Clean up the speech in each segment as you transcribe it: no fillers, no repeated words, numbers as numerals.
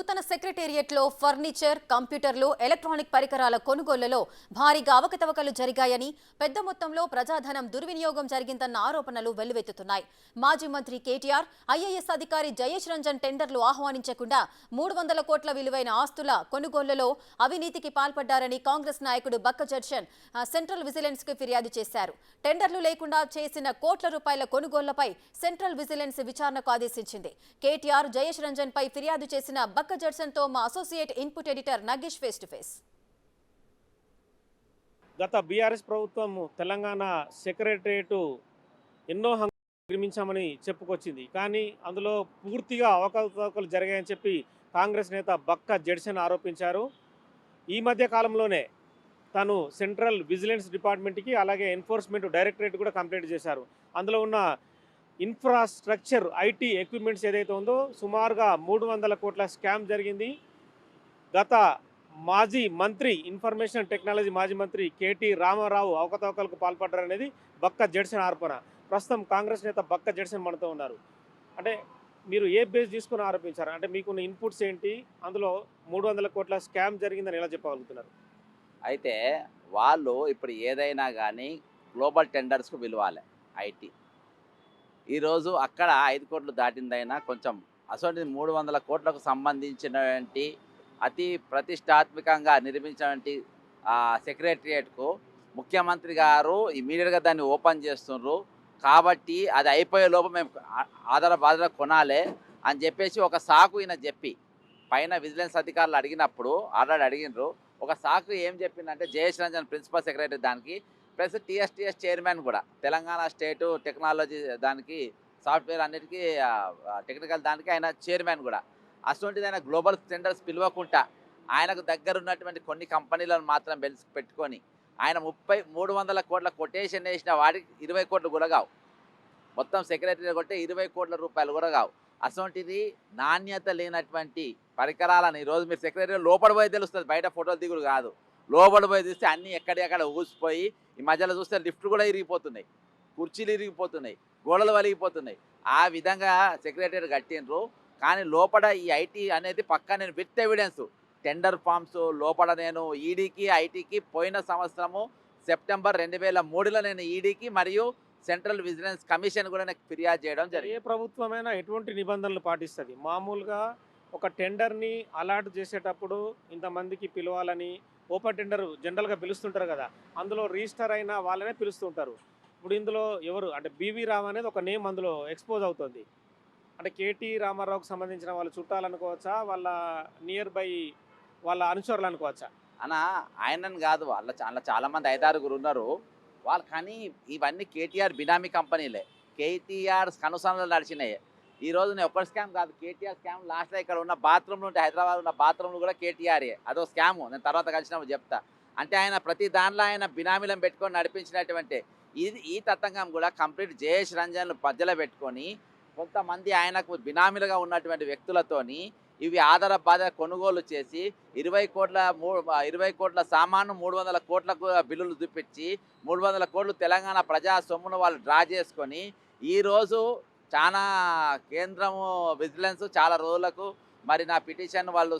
నూతన సెక్రటేరియట్లో ఫర్నిచర్, కంప్యూటర్లు, ఎలక్ట్రానిక్ పరికరాల కొనుగోళ్లలో భారీగా అవకతవకలు జరిగాయని, పెద్ద మొత్తంలో ప్రజాధనం దుర్వినియోగం జరిగిందన్న ఆరోపణలు వెల్లువెత్తుతున్నాయి. మాజీ మంత్రి కేటీఆర్, ఐఏఎస్ అధికారి జయేష్ రంజన్ టెండర్లు ఆహ్వానించకుండా 300 కోట్ల విలువైన ఆస్తుల కొనుగోళ్లలో అవినీతికి పాల్పడ్డారని కాంగ్రెస్ నాయకుడు బక్క జడ్షన్ సెంట్రల్ విజిలెన్స్ కు ఫిర్యాదు చేశారు. టెండర్లు లేకుండా చేసిన కోట్ల రూపాయల కొనుగోళ్లపై సెంట్రల్ విజిలెన్స్ విచారణకు ఆదేశించింది. కేటీఆర్, జయేష్ రంజన్ పై ఫిర్యాదు చేసిన బక్క జడ్సన్ తో మా associate input editor Nagesh face to face. గత బీఆర్ఎస్ ప్రభుత్వం తెలంగాణ సెక్రటరియట్ ఎన్నో నిర్మించామని చెప్పుకొచ్చింది. కానీ అందులో పూర్తిగా అవకతవకలు జరిగాయని చెప్పి కాంగ్రెస్ నేత బక్క జడ్సన్ ఆరోపించారు. ఈ మధ్య కాలంలోనే తను సెంట్రల్ విజిలెన్స్ డిపార్ట్మెంట్కి అలాగే ఎన్ఫోర్స్మెంట్ డైరెక్టరేట్ కూడా కంప్లైంట్ చేశారు. అందులో ఉన్న ఇన్ఫ్రాస్ట్రక్చర్, ఐటీ ఎక్విప్మెంట్స్ ఏదైతే ఉందో సుమారుగా 300 కోట్ల స్కామ్ జరిగింది. గత మాజీ మంత్రి, ఇన్ఫర్మేషన్ టెక్నాలజీ మాజీ మంత్రి కేటీ రామారావు అవకతవకలకు పాల్పడ్డారనేది బక్క జడ్సన్ ఆరోపణ. ప్రస్తుతం కాంగ్రెస్ నేత బక్క జడ్సన్ మనతో ఉన్నారు. అంటే మీరు ఏ బేస్ తీసుకుని ఆరోపించారు? అంటే మీకున్న ఇన్పుట్స్ ఏంటి? అందులో 300 కోట్ల స్కామ్ జరిగిందని ఎలా చెప్పగలుగుతున్నారు? అయితే వాళ్ళు ఇప్పుడు ఏదైనా కానీ గ్లోబల్ టెండర్స్కు పిలవాలి. ఐటీ ఈరోజు అక్కడ 5 కోట్లు దాటిందైనా కొంచెం అసలు 300 కోట్లకు సంబంధించినటువంటి అతి ప్రతిష్టాత్మకంగా నిర్మించినటువంటి సెక్రటరియట్కు ముఖ్యమంత్రి గారు ఇమీడియట్గా దాన్ని ఓపెన్ చేస్తున్నారు. కాబట్టి అది అయిపోయే లోపు మేము ఆధార కొనాలి అని చెప్పేసి ఒక సాకు ఈయన చెప్పి పైన విజిలెన్స్ అధికారులు అడిగినప్పుడు ఆల్రెడీ అడిగినారు. ఒక సాకు ఏం చెప్పిందంటే జయేష్ రంజన్ ప్రిన్సిపల్ సెక్రటరీ దానికి, ప్లస్ టీఎస్టీఎస్ చైర్మన్ కూడా, తెలంగాణ స్టేటు టెక్నాలజీ దానికి సాఫ్ట్వేర్ అన్నిటికీ టెక్నికల్ దానికి ఆయన చైర్మన్ కూడా. అటువంటిది ఆయన గ్లోబల్ టెండర్స్ పిలవకుండా ఆయనకు దగ్గర ఉన్నటువంటి కొన్ని కంపెనీలను మాత్రం పెట్టుకొని ఆయన 300 కోట్ల కొటేషన్ వేసిన వాడికి 20 కోట్లు కూడా కావు. మొత్తం సెక్రటరీ కొట్టే 20 కోట్ల రూపాయలు కూడా కావు. అటువంటిది నాణ్యత లేనటువంటి పరికరాలను ఈరోజు మీరు సెక్రటరీ లోపల పోయి తెలుస్తుంది, బయట ఫోటోలు దిగుడు కాదు. లోపల పోయి చూస్తే అన్నీ ఎక్కడెక్కడ ఊసిపోయి, ఈ మధ్యలో చూస్తే లిఫ్ట్ కూడా ఇరిగిపోతున్నాయి, కుర్చీలు ఇరిగిపోతున్నాయి, గోడలు వలిగిపోతున్నాయి. ఆ విధంగా సెక్రటరీ కట్టినరు. కానీ లోపల ఈ ఐటీ అనేది పక్కా నేను విత్ ఎవిడెన్స్ టెండర్ ఫామ్స్ లోపల నేను ఈడీకి ఐటీకి పోయిన సంవత్సరము సెప్టెంబర్ 2003లో నేను ఈడీకి మరియు సెంట్రల్ విజిలెన్స్ కమిషన్ కూడా నాకు ఫిర్యాదు చేయడం జరిగింది. ఏ ప్రభుత్వమైనా ఎటువంటి నిబంధనలు పాటిస్తుంది? మామూలుగా ఒక టెండర్ని అలాట్ చేసేటప్పుడు ఇంతమందికి పిలవాలని ఓపెన్ టెండర్ జనరల్గా పిలుస్తుంటారు కదా, అందులో రిజిస్టర్ అయిన వాళ్ళనే పిలుస్తుంటారు. ఇప్పుడు ఇందులో ఎవరు అంటే బీవీ రావు అనేది ఒక నేమ్ అందులో ఎక్స్పోజ్ అవుతుంది. అంటే కేటీ రామారావుకు సంబంధించిన వాళ్ళు చుట్టాలనుకోవచ్చా, వాళ్ళ నియర్ బై వాళ్ళ అనుచరులు అనుకోవచ్చా? అన్న ఆయనని కాదు, వాళ్ళ చాలామంది 5-6 ఉన్నారు వాళ్ళు. కానీ ఇవన్నీ కేటీఆర్ బినామీ కంపెనీలే, కేటీఆర్ కనుసనలు నడిచినాయి. ఈరోజు నేను ఒక్క స్కామ్ కాదు, కేటీఆర్ స్కామ్ లాస్ట్లో ఇక్కడ ఉన్న బాత్రూమ్లు ఉంటే హైదరాబాద్ ఉన్న బాత్రూమ్లు కూడా కేటీఆర్ఏ, అదో స్కాము. నేను తర్వాత కలిసినప్పుడు చెప్తా. అంటే ఆయన ప్రతి దాంట్లో ఆయన బినామీలను పెట్టుకొని నడిపించినటువంటి ఈ తతంగం కూడా కంప్లీట్ జయేష్ రంజన్ మధ్యలో పెట్టుకొని కొంతమంది ఆయనకు బినామీలుగా ఉన్నటువంటి వ్యక్తులతోని ఇవి ఆధార కొనుగోలు చేసి 20 కోట్ల సామాను 300 కోట్లకు బిల్లులు చూపించి 300 కోట్లు తెలంగాణ ప్రజా సొమ్మును వాళ్ళు డ్రా చేసుకొని ఈరోజు చాలా కేంద్రము విజిలెన్స్ చాలా రోజులకు మరి నా పిటిషన్ వాళ్ళు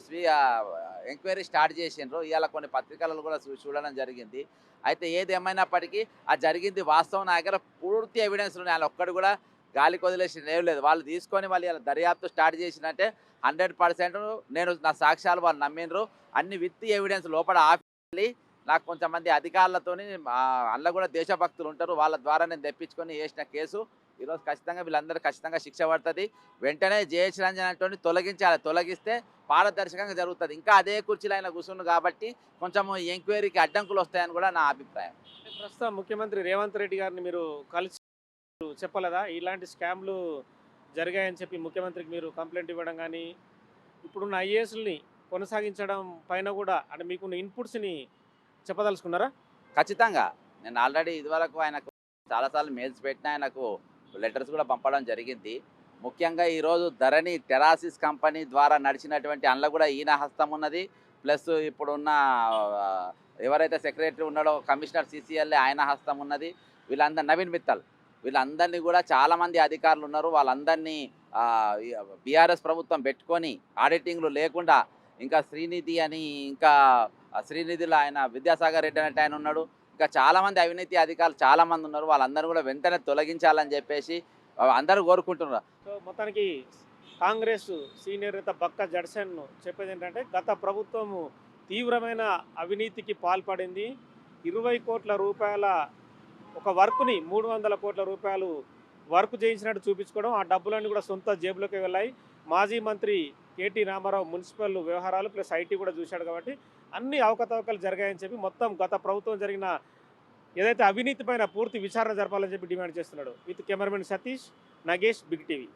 ఎంక్వైరీ స్టార్ట్ చేసిండ్రు. ఇవాళ కొన్ని పత్రికలలో కూడా చూడడం జరిగింది. అయితే ఏది ఏమైనప్పటికీ ఆ జరిగింది వాస్తవం. నా దగ్గర పూర్తి ఎవిడెన్స్ ఉన్నాయి. వాళ్ళు ఒక్కడు కూడా గాలికి వదిలేసిన ఏం లేదు. వాళ్ళు తీసుకొని మళ్ళీ ఇలా దర్యాప్తు స్టార్ట్ చేసినట్టే 100% నేను నా సాక్ష్యాలు వాళ్ళు నమ్మినరు. అన్ని విత్ ఎవిడెన్స్ లోపల ఆఫీ నాకు కొంతమంది అధికారులతోని అందులో కూడా దేశభక్తులు ఉంటారు, వాళ్ళ ద్వారా నేను తెప్పించుకొని వేసిన కేసు ఈరోజు ఖచ్చితంగా వీళ్ళందరూ ఖచ్చితంగా శిక్ష పడుతుంది. వెంటనే జయేష్ రంజన్ అంటే తొలగించాలి. తొలగిస్తే పారదర్శకంగా జరుగుతుంది. ఇంకా అదే కుర్చీలో ఆయన కూర్చుండు కాబట్టి కొంచెం ఎంక్వైరీకి అడ్డంకులు వస్తాయని కూడా నా అభిప్రాయం. ప్రస్తుతం ముఖ్యమంత్రి రేవంత్ రెడ్డి గారిని మీరు కలిసి చెప్పలేదా ఇలాంటి స్కామ్లు జరిగాయని చెప్పి ముఖ్యమంత్రికి మీరు కంప్లైంట్ ఇవ్వడం కానీ, ఇప్పుడున్న ఐఏఎస్ని కొనసాగించడం పైన కూడా అంటే మీకున్న ఇన్పుట్స్ని చెప్పదలుచుకున్నారా? ఖచ్చితంగా నేను ఆల్రెడీ ఇదివరకు ఆయనకు చాలాసార్లు మెయిల్స్ పెట్టిన, ఆయనకు లెటర్స్ కూడా పంపడం జరిగింది. ముఖ్యంగా ఈరోజు ధరణి టెరాసిస్ కంపెనీ ద్వారా నడిచినటువంటి అందులో కూడా ఈయన హస్తం ఉన్నది. ప్లస్ ఇప్పుడున్న ఎవరైతే సెక్రటరీ ఉన్నాడో కమిషనర్ సిసిఎల్ఏ ఆయన హస్తం ఉన్నది. వీళ్ళందరూ నవీన్ మిత్తల్ వీళ్ళందరినీ కూడా చాలామంది అధికారులు ఉన్నారు. వాళ్ళందరినీ బీఆర్ఎస్ ప్రభుత్వం పెట్టుకొని ఆడిటింగ్లు లేకుండా ఇంకా శ్రీనిధి అని ఇంకా శ్రీనిధిలో ఆయన విద్యాసాగర్ రెడ్డి అనేటి ఆయన ఉన్నాడు. ఇంకా చాలామంది అవినీతి అధికారులు చాలామంది ఉన్నారు. వాళ్ళందరూ కూడా వెంటనే తొలగించాలని చెప్పేసి అందరూ కోరుకుంటున్నారు. సో మొత్తానికి కాంగ్రెస్ సీనియర్ నేత బక్క జడ్సన్ చెప్పేది ఏంటంటే గత ప్రభుత్వము తీవ్రమైన అవినీతికి పాల్పడింది. 20 కోట్ల రూపాయల ఒక వర్క్ని 300 కోట్ల రూపాయలు వర్క్ చేయించినట్టు చూపించుకోవడం, ఆ డబ్బులన్నీ కూడా సొంత జేబులోకి వెళ్ళాయి. మాజీ మంత్రి కేటీ రామారావు మున్సిపల్ వ్యవహారాలు ప్లస్ ఐటీ కూడా చూశాడు కాబట్టి అన్ని అవకతవకలు జరిగాయని చెప్పి మొత్తం గత ప్రభుత్వం జరిగిన ఏదైతే అవినీతి పైన పూర్తి విచారణ జరపాలని చెప్పి డిమాండ్ చేస్తున్నాడు. With cameraman Satish, Nagesh, big TV.